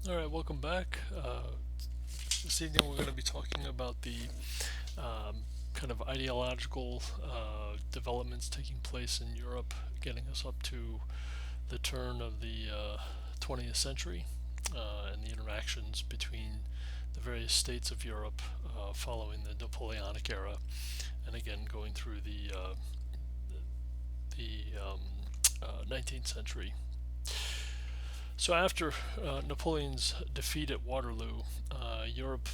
All right, welcome back. This evening we're going to be talking about the kind of ideological developments taking place in Europe, getting us up to the turn of the 20th century and the interactions between the various states of Europe following the Napoleonic era, and again going through the 19th century. So after Napoleon's defeat at Waterloo, Europe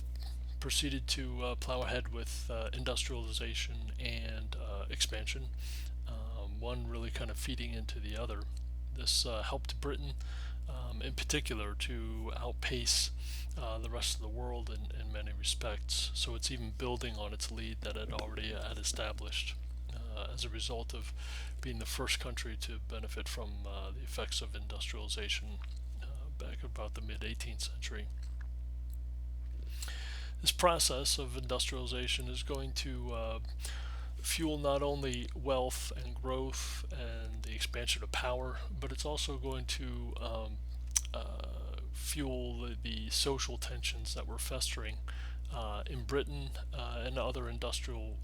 proceeded to plow ahead with industrialization and expansion, one really kind of feeding into the other. This helped Britain, in particular, to outpace the rest of the world in many respects. So it's even building on its lead that it already had established as a result of being the first country to benefit from the effects of industrialization back about the mid 18th century. This process of industrialization is going to fuel not only wealth and growth and the expansion of power, but it's also going to fuel the social tensions that were festering in Britain and other industrial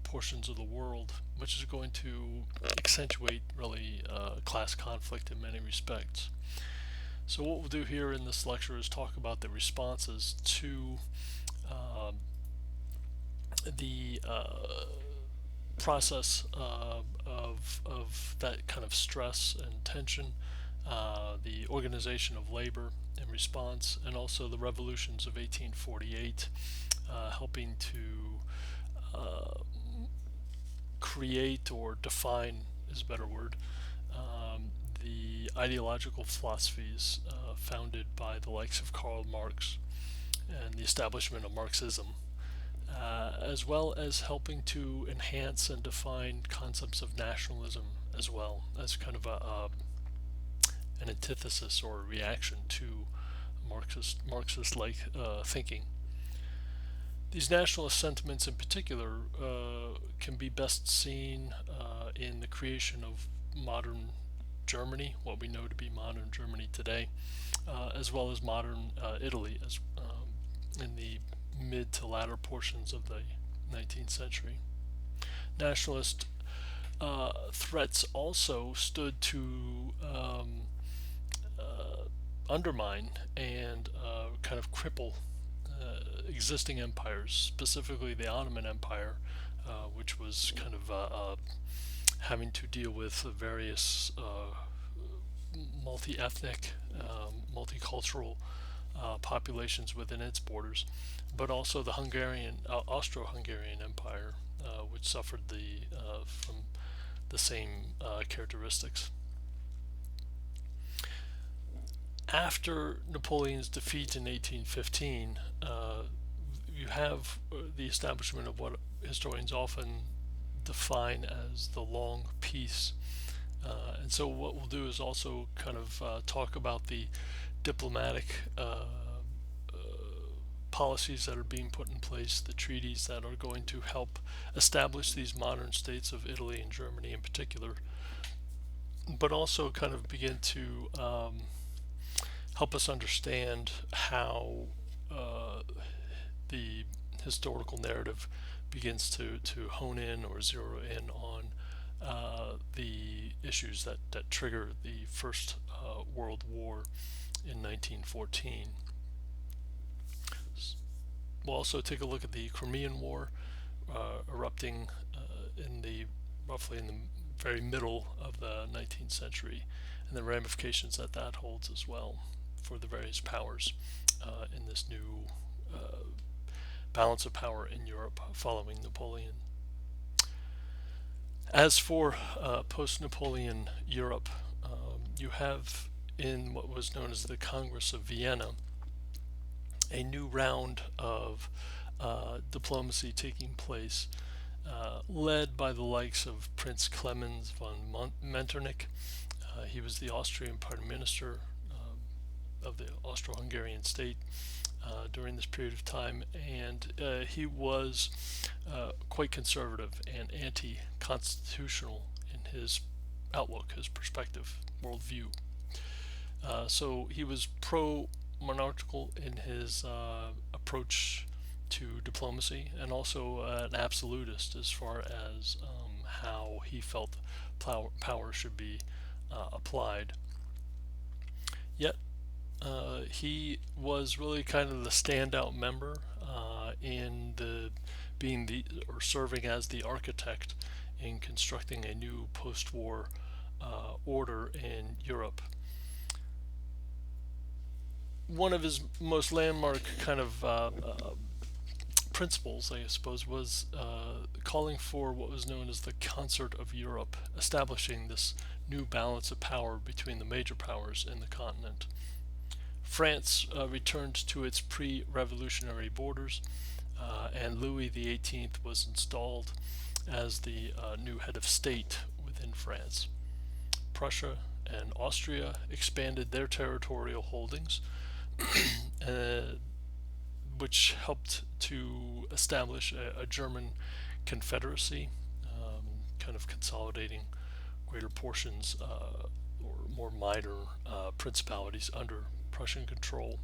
portions of the world, which is going to accentuate really class conflict in many respects. So, what we'll do here in this lecture is talk about the responses to um, the process of that kind of stress and tension, the organization of labor in response, and also the revolutions of 1848, helping to uh, create or define is a better word the ideological philosophies founded by the likes of Karl Marx and the establishment of Marxism, as well as helping to enhance and define concepts of nationalism as well as kind of an antithesis or a reaction to Marxist like thinking. These nationalist sentiments, in particular, can be best seen in the creation of modern Germany, what we know to be modern Germany today, as well as modern Italy, as in the mid to latter portions of the 19th century. Nationalist threats also stood to undermine and kind of cripple existing empires, specifically the Ottoman Empire, which was kind of having to deal with various multi ethnic, multicultural populations within its borders, but also the Austro Hungarian Empire, which suffered from the same characteristics. After Napoleon's defeat in 1815, you have the establishment of what historians often define as the long peace. And so, what we'll do is also kind of talk about the diplomatic policies that are being put in place, the treaties that are going to help establish these modern states of Italy and Germany in particular, but also kind of begin to help us understand how the historical narrative begins to hone in or zero in on the issues that trigger the First World War in 1914. We'll also take a look at the Crimean War erupting in the roughly in the very middle of the 19th century and the ramifications that that holds as well for the various powers in this new uh, balance of power in Europe following Napoleon. As for post Napoleon Europe, you have in what was known as the Congress of Vienna a new round of diplomacy taking place, led by the likes of Prince Clemens von Metternich. He was the Austrian Prime Minister of the Austro Hungarian state during this period of time, and he was quite conservative and anti constitutional in his outlook, his perspective, worldview. So he was pro monarchical in his approach to diplomacy, and also an absolutist as far as how he felt power should be applied. Yet he was really kind of the standout member in the being the or serving as the architect in constructing a new post-war order in Europe. One of his most landmark kind of principles, I suppose, was calling for what was known as the Concert of Europe, establishing this new balance of power between the major powers in the continent. France returned to its pre-revolutionary borders, and Louis XVIII was installed as the new head of state within France. Prussia and Austria expanded their territorial holdings, uh, which helped to establish a German confederacy, kind of consolidating greater portions or more minor principalities under Prussian control.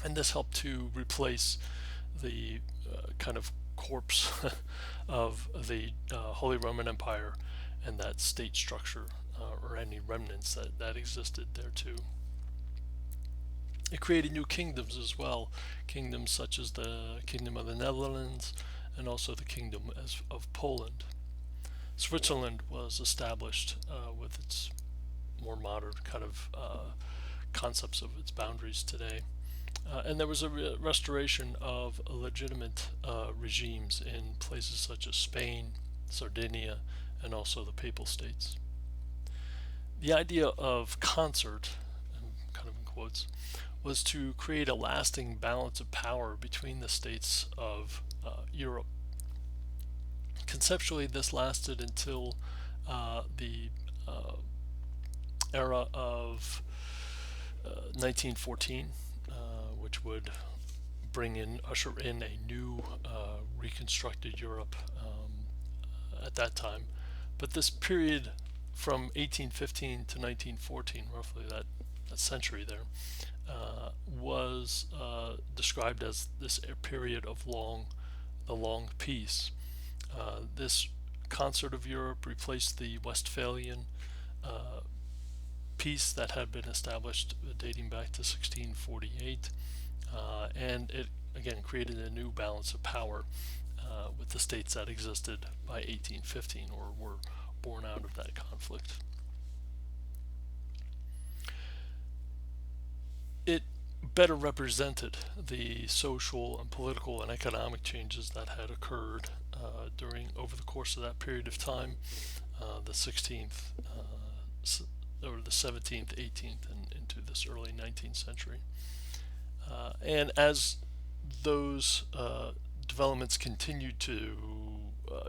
And this helped to replace the kind of corpse of the Holy Roman Empire and that state structure or any remnants that existed there too. It created new kingdoms as well, kingdoms such as the Kingdom of the Netherlands and also the Kingdom of Poland. Switzerland was established with its more modern kind of concepts of its boundaries today. And there was a restoration of legitimate regimes in places such as Spain, Sardinia, and also the Papal States. The idea of concert, kind of in quotes, was to create a lasting balance of power between the states of Europe. Conceptually, this lasted until the era of 1914, which would usher in a new reconstructed Europe at that time. But this period from 1815 to 1914, roughly that century there, was described as this period of the long peace. This Concert of Europe replaced the Westphalian peace that had been established dating back to 1648, and it again created a new balance of power with the states that existed by 1815 or were born out of that conflict. It better represented the social and political and economic changes that had occurred during over the course of that period of time, the 16th or the 17th, 18th, and into this early 19th century. And as those developments continued to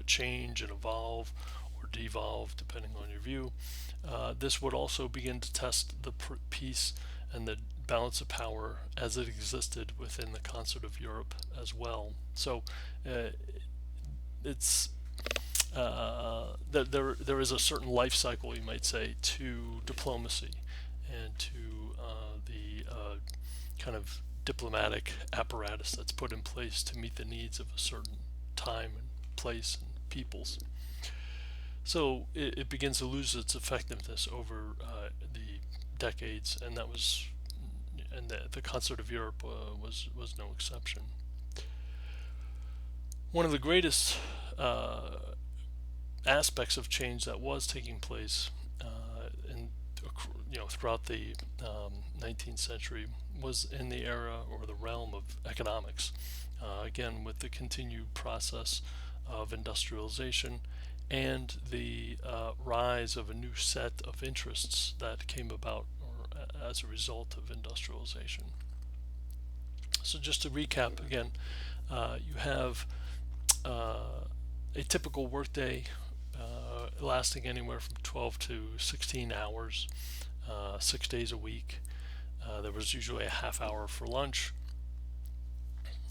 change and evolve or devolve, depending on your view, this would also begin to test the peace and the balance of power as it existed within the Concert of Europe as well. So it's there is a certain life cycle, you might say, to diplomacy and to the kind of diplomatic apparatus that's put in place to meet the needs of a certain time and place and peoples. So it begins to lose its effectiveness over the decades, and the Concert of Europe was no exception. One of the greatest aspects of change that was taking place in throughout the 19th century was in the era or the realm of economics. Again, with the continued process of industrialization and the rise of a new set of interests that came about as a result of industrialization. So just to recap again, you have a typical workday lasting anywhere from 12 to 16 hours, 6 days a week. There was usually a half hour for lunch.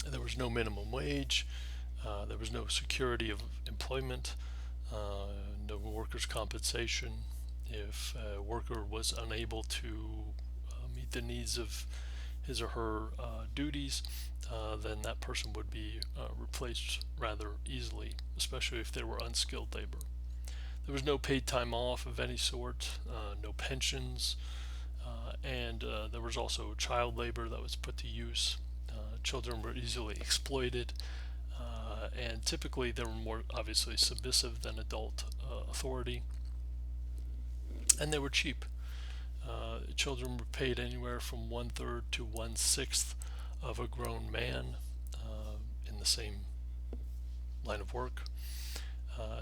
There was no minimum wage. There was no security of employment, no workers' compensation. If a worker was unable to meet the needs of his or her duties, then that person would be replaced rather easily, especially if they were unskilled labor. There was no paid time off of any sort, no pensions, and there was also child labor that was put to use. Children were easily exploited, and typically they were more obviously submissive than adult authority, and they were cheap. Children were paid anywhere from 1/3 to 1/6 of a grown man in the same line of work.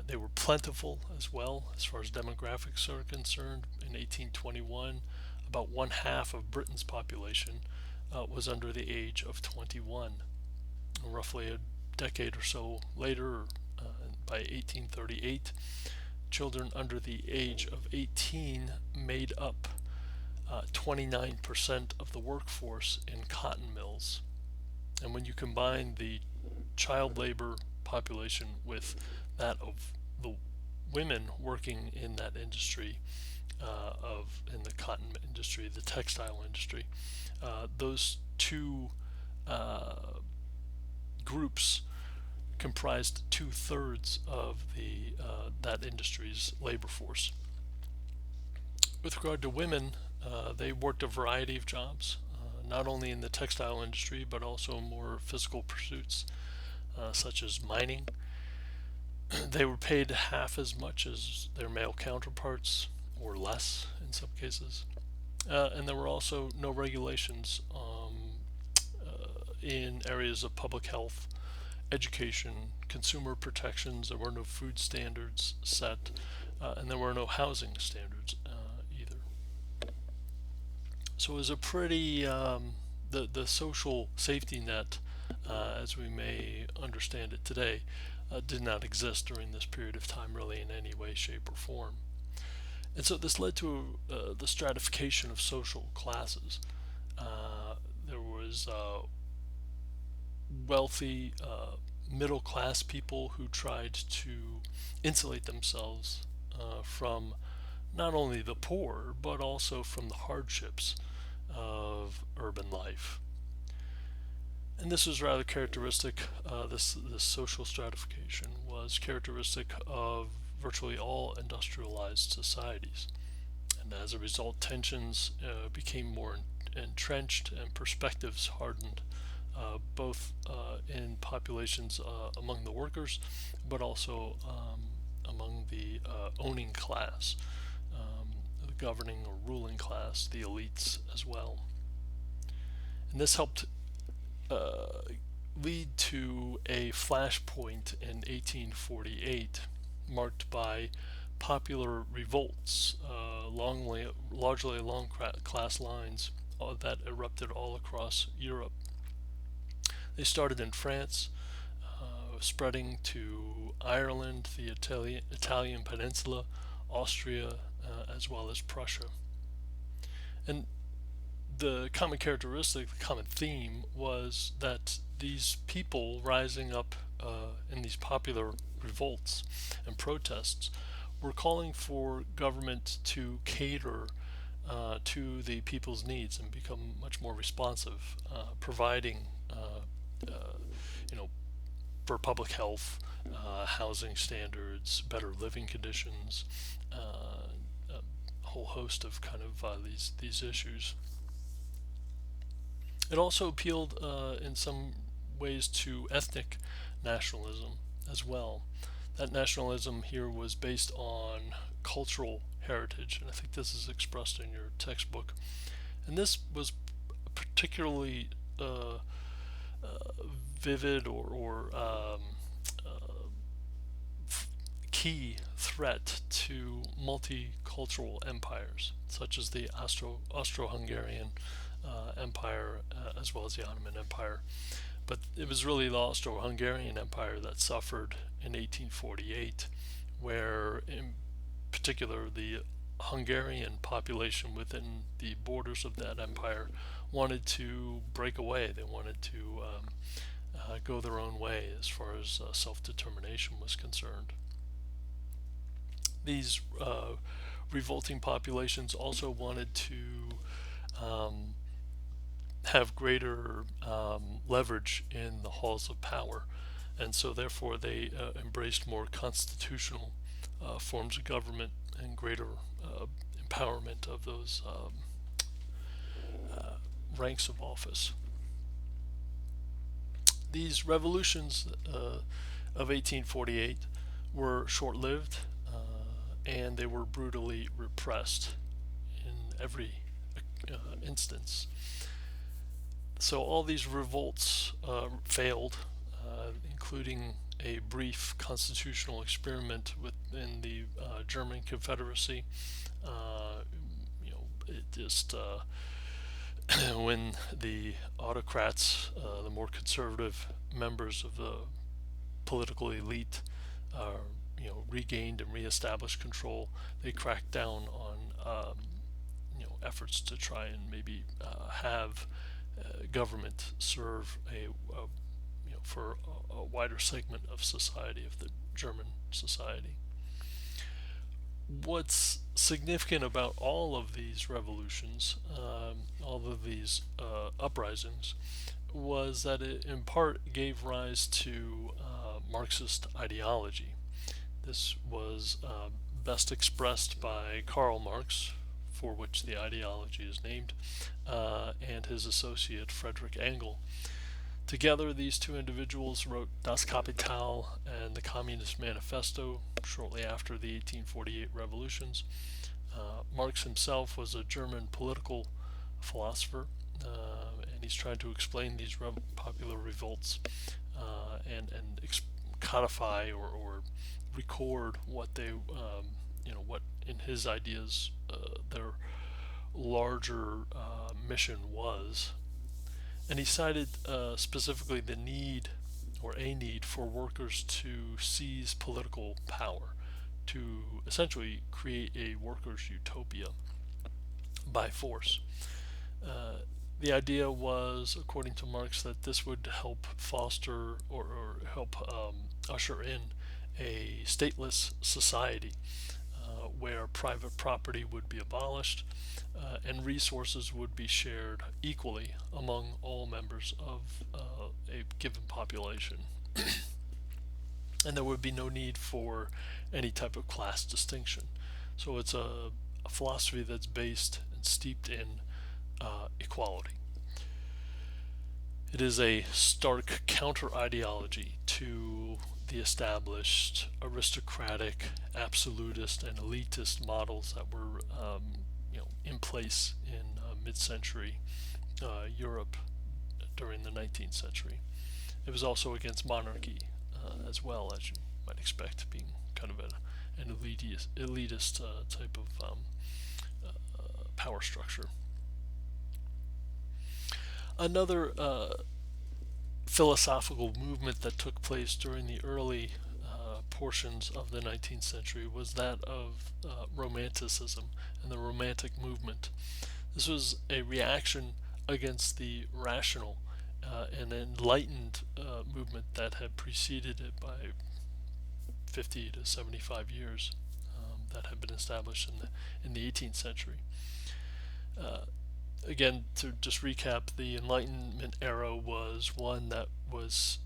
They were plentiful as well as far as demographics are concerned. In 1821, about 1/2 of Britain's population was under the age of 21. Roughly a decade or so later, by 1838, children under the age of 18 made up 29% of the workforce in cotton mills. And when you combine the child labor population with that of the women working in that industry, in the cotton industry, the textile industry, those two groups comprised 2/3 of the that industry's labor force. With regard to women, they worked a variety of jobs, not only in the textile industry but also more physical pursuits, such as mining. They were paid half as much as their male counterparts, or less in some cases. And there were also no regulations in areas of public health, education, consumer protections. There were no food standards set, and there were no housing standards either. So it was a pretty the social safety net, as we may understand it today, did not exist during this period of time, really, in any way, shape, or form. And so this led to the stratification of social classes. There was wealthy, middle class people who tried to insulate themselves from not only the poor, but also from the hardships of urban life. And this was rather characteristic, this social stratification was characteristic of virtually all industrialized societies. And as a result, tensions became more entrenched and perspectives hardened, both in populations among the workers, but also among the owning class, the governing or ruling class, the elites as well. And this helped lead to a flashpoint in 1848, marked by popular revolts, largely along class lines, that erupted all across Europe. They started in France, spreading to Ireland, the Italian peninsula, Austria, as well as Prussia. And the common characteristic, the common theme, was that these people rising up in these popular revolts and protests were calling for government to cater to the people's needs and become much more responsive, providing, for public health, housing standards, better living conditions, a whole host of kind of these issues. It also appealed in some ways to ethnic nationalism as well. That nationalism here was based on cultural heritage, and I think this is expressed in your textbook. And this was particularly vivid or key threat to multicultural empires, such as the Austro-Hungarian Empire, as well as the Ottoman Empire. But it was really the Austro-Hungarian Empire that suffered in 1848, where in particular the Hungarian population within the borders of that empire wanted to break away. They wanted to go their own way as far as self-determination was concerned. These revolting populations also wanted to have greater leverage in the halls of power, and so therefore they embraced more constitutional forms of government and greater empowerment of those ranks of office. These revolutions of 1848 were short lived and they were brutally repressed in every instance. So all these revolts failed, including a brief constitutional experiment within the German Confederacy. It just when the autocrats, the more conservative members of the political elite, regained and reestablished control, they cracked down on efforts to try and maybe have government serve for a wider segment of society, of the German society. What's significant about all of these revolutions, all of these uprisings, was that it in part gave rise to Marxist ideology. This was best expressed by Karl Marx, for which the ideology is named, and his associate Friedrich Engels. Together, these two individuals wrote Das Kapital and the Communist Manifesto shortly after the 1848 revolutions. Marx himself was a German political philosopher, and he's trying to explain these popular revolts and codify or record what they, what in his ideas their larger mission was. And he cited specifically the need or a need for workers to seize political power, to essentially create a workers' utopia by force. The idea was, according to Marx, that this would help foster or help usher in a stateless society where private property would be abolished and resources would be shared equally among all members of a given population. And there would be no need for any type of class distinction. So it's a philosophy that's based and steeped in equality. It is a stark counter ideology to the established aristocratic, absolutist, and elitist models that were in place in mid-century Europe during the 19th century. It was also against monarchy as well, as you might expect, being kind of an elitist type of power structure. Another philosophical movement that took place during the early portions of the 19th century was that of Romanticism and the Romantic movement. This was a reaction against the rational and enlightened movement that had preceded it by 50 to 75 years, that had been established in the 18th century. Again, to just recap, the Enlightenment era was one that was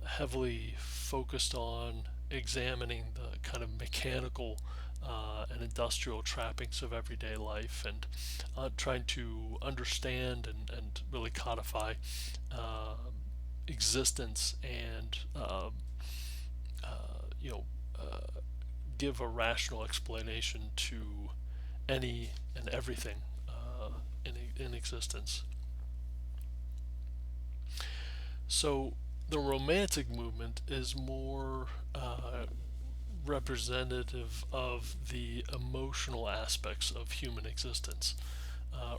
heavily focused on examining the kind of mechanical and industrial trappings of everyday life and trying to understand and really codify existence and give a rational explanation to any and everything in existence. So the Romantic movement is more representative of the emotional aspects of human existence.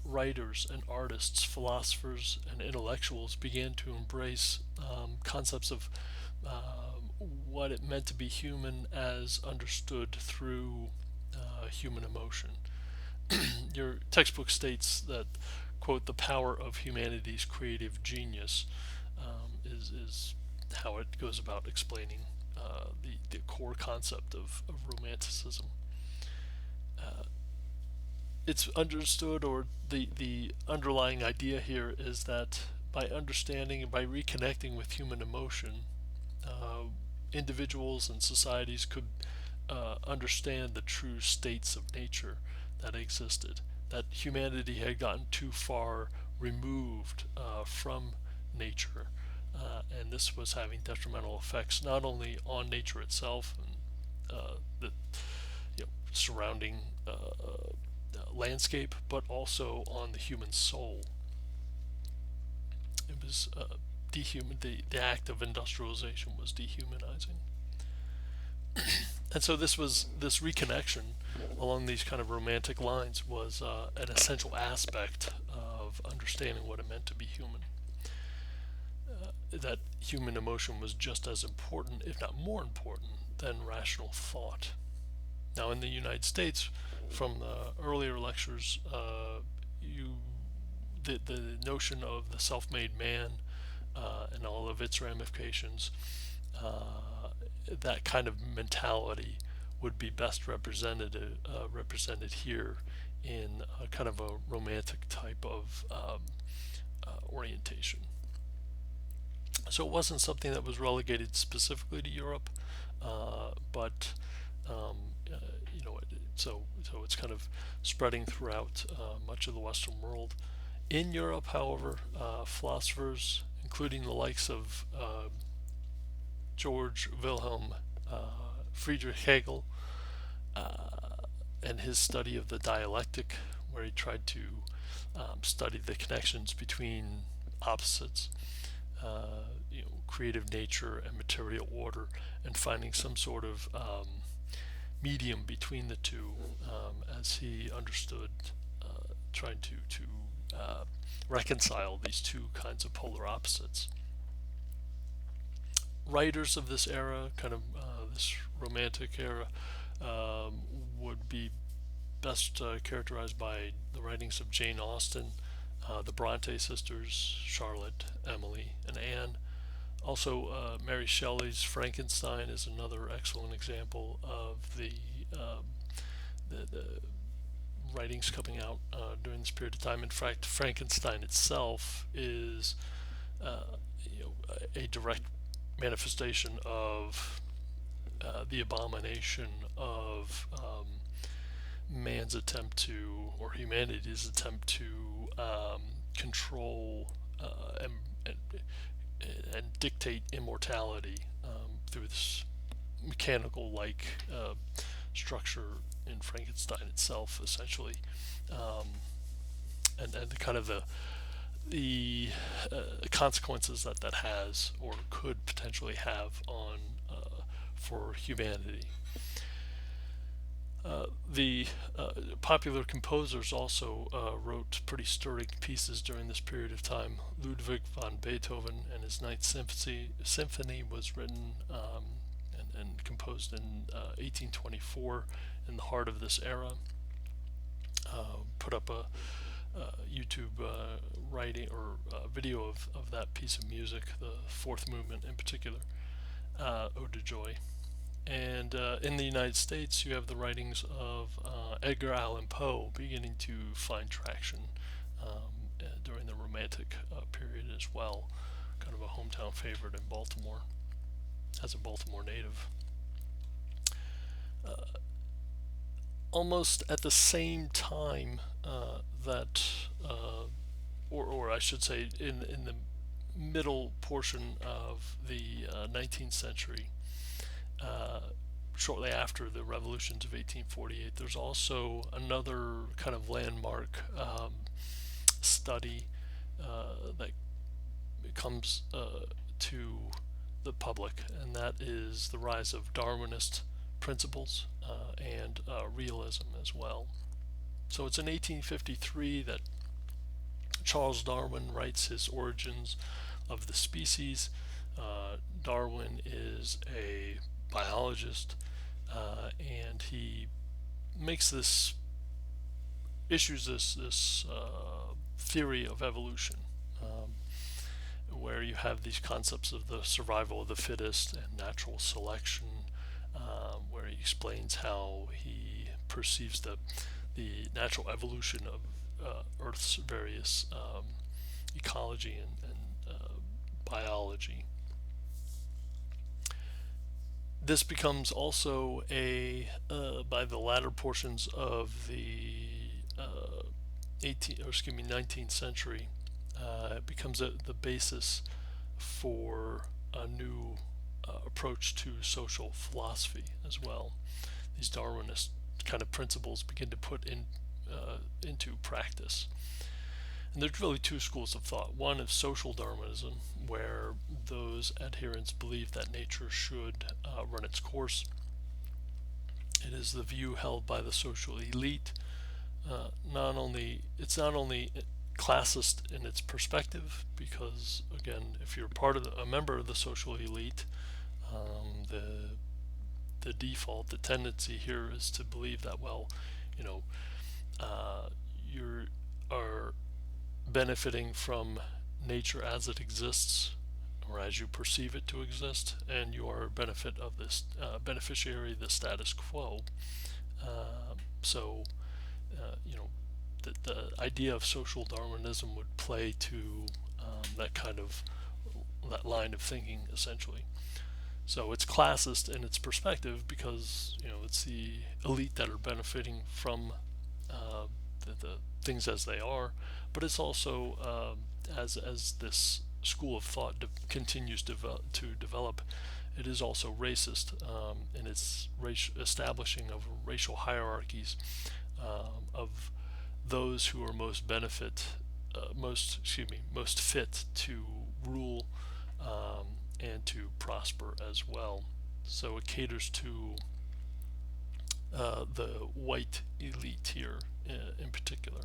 Writers and artists, philosophers and intellectuals began to embrace concepts of what it meant to be human as understood through human emotion. Your textbook states that, quote, the power of humanity's creative genius is how it goes about explaining the core concept of Romanticism. it's understood, or the underlying idea here is that by understanding and by reconnecting with human emotion, uh, individuals and societies could understand the true states of nature that existed. That humanity had gotten too far removed from nature, and this was having detrimental effects not only on nature itself and the surrounding landscape, but also on the human soul. It was the act of industrialization was dehumanizing. And so this reconnection along these kind of romantic lines was an essential aspect of understanding what it meant to be human. That human emotion was just as important, if not more important, than rational thought. Now, in the United States, from the earlier lectures, the notion of the self-made man and all of its ramifications, that kind of mentality would be best represented here in a kind of a romantic type of orientation. So it wasn't something that was relegated specifically to Europe, but so it's kind of spreading throughout much of the Western world. In Europe, however, philosophers, including the likes of George Wilhelm Friedrich Hegel, and his study of the dialectic, where he tried to study the connections between opposites, creative nature and material order, and finding some sort of medium between the two, as he understood, trying to reconcile these two kinds of polar opposites. Writers of this era, kind of this romantic era, would be best characterized by the writings of Jane Austen, the Bronte sisters, Charlotte, Emily, and Anne. Also, Mary Shelley's Frankenstein is another excellent example of the writings coming out during this period of time. In fact, Frankenstein itself is a direct manifestation of the abomination of man's attempt to, or humanity's attempt to control and dictate immortality through this mechanical-like structure in Frankenstein itself, essentially, and the kind of the consequences that has or could potentially have on for humanity. The popular composers also wrote pretty stirring pieces during this period of time. Ludwig van Beethoven and his Ninth Symphony was written and composed in 1824 in the heart of this era. Put up a YouTube writing or video of that piece of music, the fourth movement in particular, Ode to Joy. And in the United States, you have the writings of Edgar Allan Poe beginning to find traction during the Romantic period as well. Kind of a hometown favorite in Baltimore, as a Baltimore native. Almost at the same time or I should say, in the middle portion of the 19th century, shortly after the revolutions of 1848, there's also another kind of landmark study that comes to the public, and that is the rise of Darwinist principles and realism as well. So it's in 1853 that Charles Darwin writes his Origins of the Species. Darwin is a biologist, and he issues this theory of evolution, where you have these concepts of the survival of the fittest and natural selection, where he explains how he perceives the the natural evolution of Earth's various ecology and biology. This becomes also by the latter portions of the 19th century, it becomes the basis for a new approach to social philosophy as well. These Darwinist kind of principles begin to put into practice. And there's really two schools of thought. One is social Darwinism, where those adherents believe that nature should run its course. It is the view held by the social elite. It's not only classist in its perspective, because again, if you're a member of the social elite, the default, the tendency here is to believe that, well, you know, you are benefiting from nature as it exists, or as you perceive it to exist, and you are a beneficiary of the status quo. So, the idea of social Darwinism would play to that line of thinking, essentially. So it's classist in its perspective because it's the elite that are benefiting from the things as they are, but it's also as this school of thought continues to develop, it is also racist in its establishing of racial hierarchies of those who are most fit to rule and to prosper as well. So it caters to the white elite here in particular.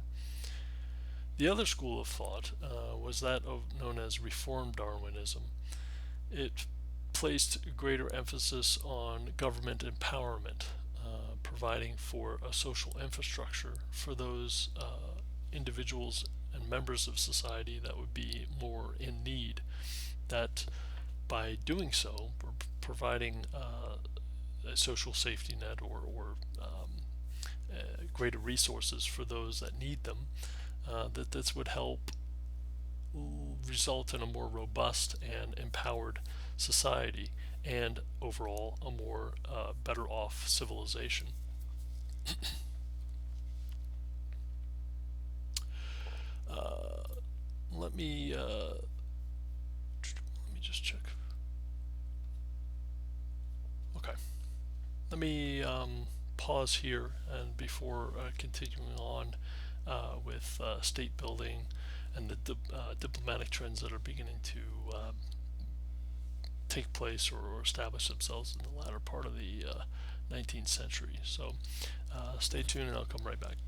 The other school of thought was that known as Reform Darwinism. It placed greater emphasis on government empowerment, providing for a social infrastructure for those individuals and members of society that would be more in need. That by doing so, we're providing a social safety net or greater resources for those that need them. That this would help result in a more robust and empowered society, and overall a more better off civilization. Let me just check. Okay, let me pause here, and before continuing on with state building and the diplomatic trends that are beginning to take place or establish themselves in the latter part of the 19th century. So stay tuned and I'll come right back.